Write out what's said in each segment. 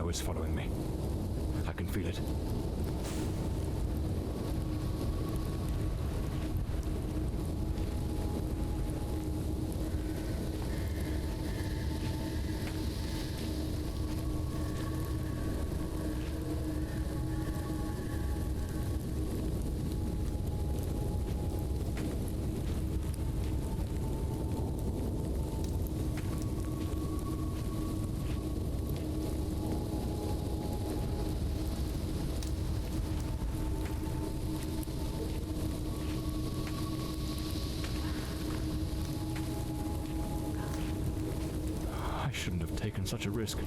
know is following me. I can feel it. Taken such a risk.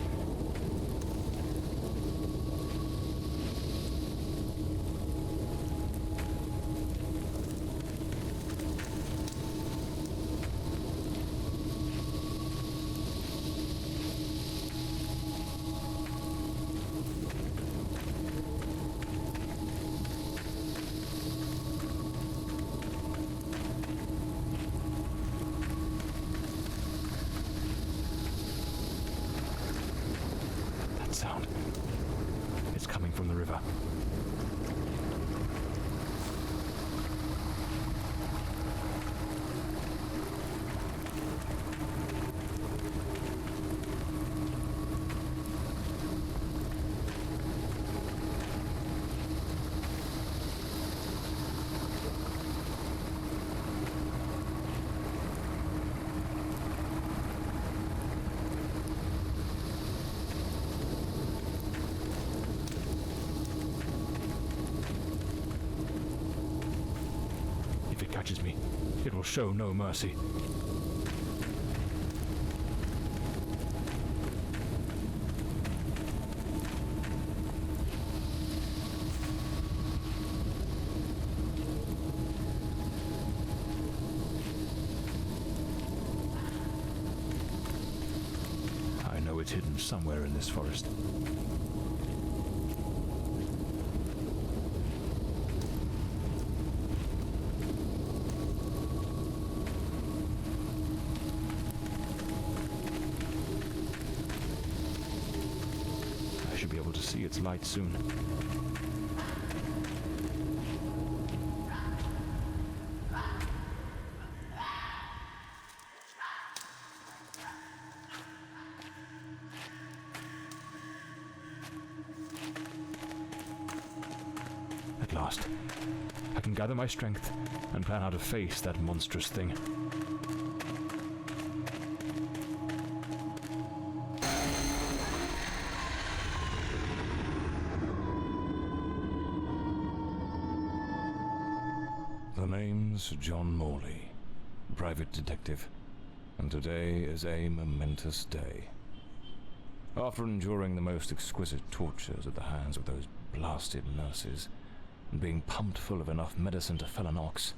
Sound. It's coming from the river. Catches me, it will show no mercy. I know it's hidden somewhere in this forest. Be able to see its light soon. At last, I can gather my strength and plan how to face that monstrous thing. The name's John Morley, private detective, and today is a momentous day. After enduring the most exquisite tortures at the hands of those blasted nurses, and being pumped full of enough medicine to fell an ox,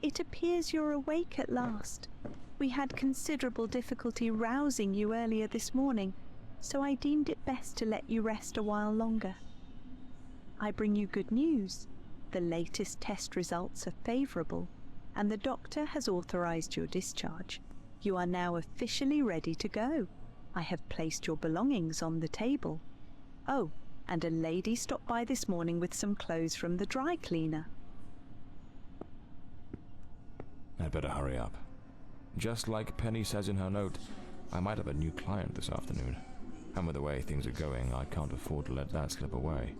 It appears you're awake at last. We had considerable difficulty rousing you earlier this morning, so I deemed it best to let you rest a while longer. I bring you good news. The latest test results are favourable, and the doctor has authorised your discharge. You are now officially ready to go. I have placed your belongings on the table. Oh, and a lady stopped by this morning with some clothes from the dry cleaner. I'd better hurry up. Just like Penny says in her note, I might have a new client this afternoon. And with the way things are going, I can't afford to let that slip away.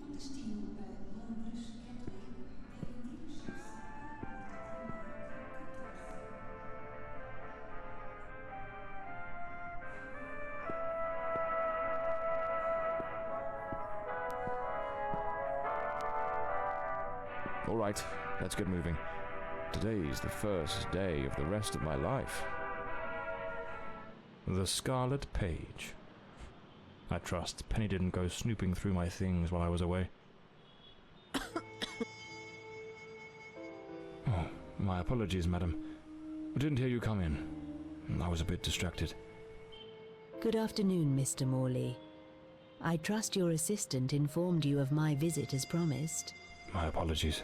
All right, let's get moving. Today's the first day of the rest of my life. The Scarlet Page. I trust Penny didn't go snooping through my things while I was away. Oh, my apologies, madam. I didn't hear you come in. I was a bit distracted. Good afternoon, Mr. Morley. I trust your assistant informed you of my visit as promised. My apologies.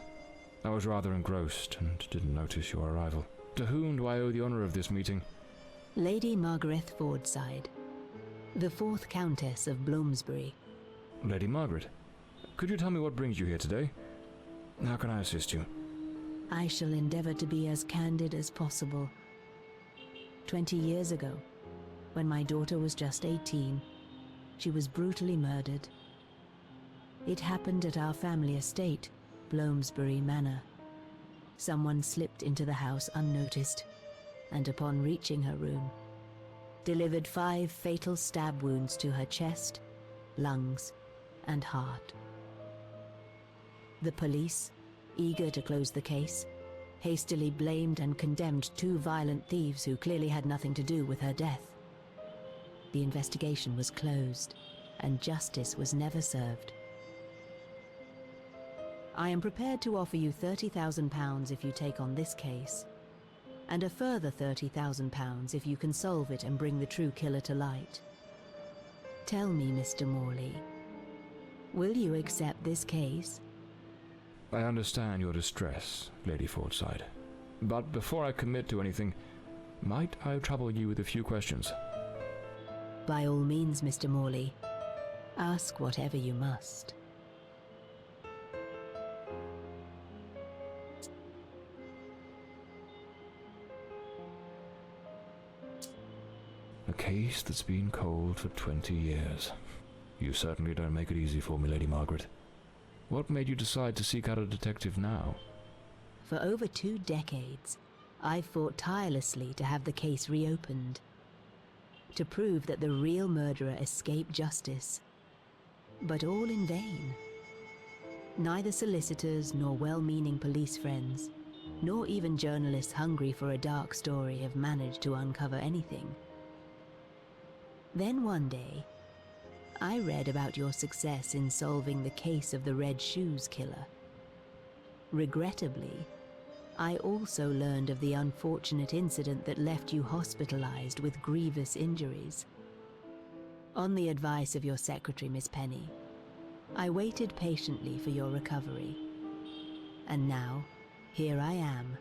I was rather engrossed and didn't notice your arrival. To whom do I owe the honor of this meeting? Lady Margaret Fordside, the 4th Countess of Bloomsbury. Lady Margaret, could you tell me what brings you here today? How can I assist you? I shall endeavor to be as candid as possible. 20 years ago, when my daughter was just 18, she was brutally murdered. It happened at our family estate, Bloomsbury Manor. Someone slipped into the house unnoticed, and upon reaching her room, delivered 5 fatal stab wounds to her chest, lungs, and heart. The police, eager to close the case, hastily blamed and condemned 2 violent thieves who clearly had nothing to do with her death. The investigation was closed, and justice was never served. I am prepared to offer you £30,000 if you take on this case, and a further £30,000 if you can solve it and bring the true killer to light. Tell me, Mr. Morley, will you accept this case? I understand your distress, Lady Fordside. But before I commit to anything, might I trouble you with a few questions? By all means, Mr. Morley. Ask whatever you must. A case that's been cold for 20 years. You certainly don't make it easy for me, Lady Margaret. What made you decide to seek out a detective now? For over 2 decades, I've fought tirelessly to have the case reopened, to prove that the real murderer escaped justice. But all in vain. Neither solicitors nor well-meaning police friends, nor even journalists hungry for a dark story have managed to uncover anything. Then one day, I read about your success in solving the case of the Red Shoes killer. Regrettably, I also learned of the unfortunate incident that left you hospitalized with grievous injuries. On the advice of your secretary, Miss Penny, I waited patiently for your recovery. And now, here I am.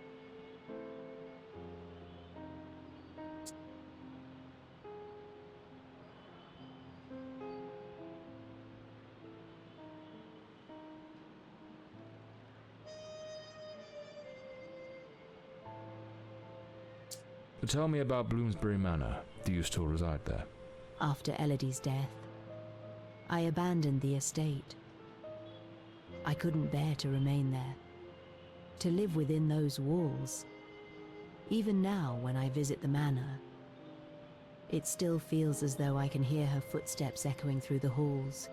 Tell me about Bloomsbury Manor. Do you still reside there? After Elodie's death, I abandoned the estate. I couldn't bear to remain there, to live within those walls. Even now, when I visit the manor, it still feels as though I can hear her footsteps echoing through the halls,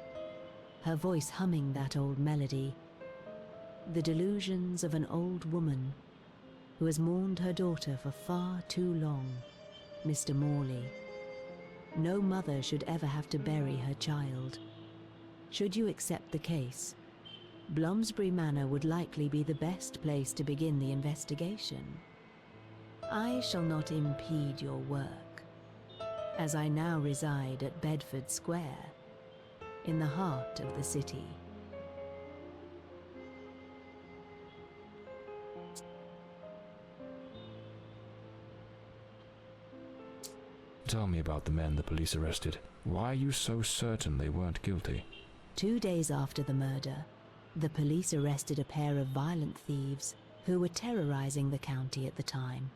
her voice humming that old melody, the delusions of an old woman who has mourned her daughter for far too long, Mr. Morley. No mother should ever have to bury her child. Should you accept the case, Bloomsbury Manor would likely be the best place to begin the investigation. I shall not impede your work, as I now reside at Bedford Square, in the heart of the city. Tell me about the men the police arrested. Why are you so certain they weren't guilty? 2 days after the murder, the police arrested a pair of violent thieves who were terrorizing the county at the time.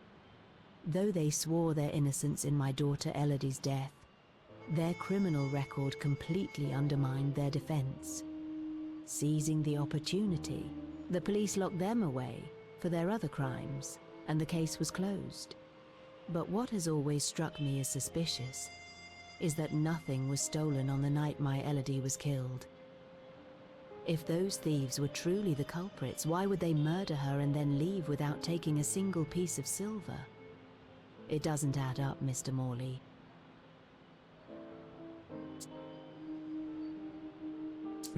Though they swore their innocence in my daughter Elodie's death, their criminal record completely undermined their defense. Seizing the opportunity, the police locked them away for their other crimes, and the case was closed. But what has always struck me as suspicious is that nothing was stolen on the night my Elodie was killed. If those thieves were truly the culprits, why would they murder her and then leave without taking a single piece of silver? It doesn't add up, Mr. Morley.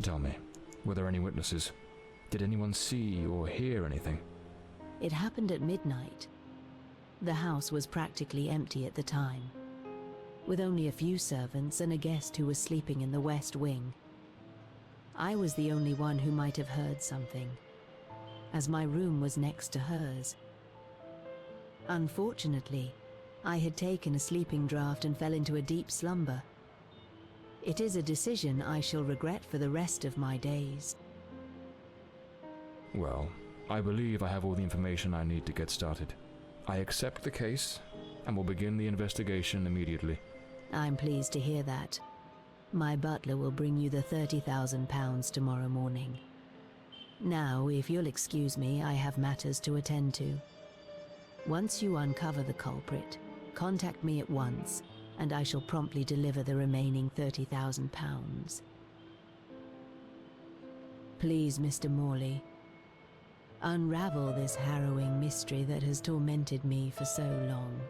Tell me, were there any witnesses? Did anyone see or hear anything? It happened at midnight. The house was practically empty at the time, with only a few servants and a guest who was sleeping in the west wing. I was the only one who might have heard something, as my room was next to hers. Unfortunately, I had taken a sleeping draught and fell into a deep slumber. It is a decision I shall regret for the rest of my days. Well, I believe I have all the information I need to get started. I accept the case and will begin the investigation immediately. I'm pleased to hear that. My butler will bring you the £30,000 tomorrow morning. Now, if you'll excuse me, I have matters to attend to. Once you uncover the culprit, contact me at once, and I shall promptly deliver the remaining £30,000. Please, Mr. Morley, unravel this harrowing mystery that has tormented me for so long.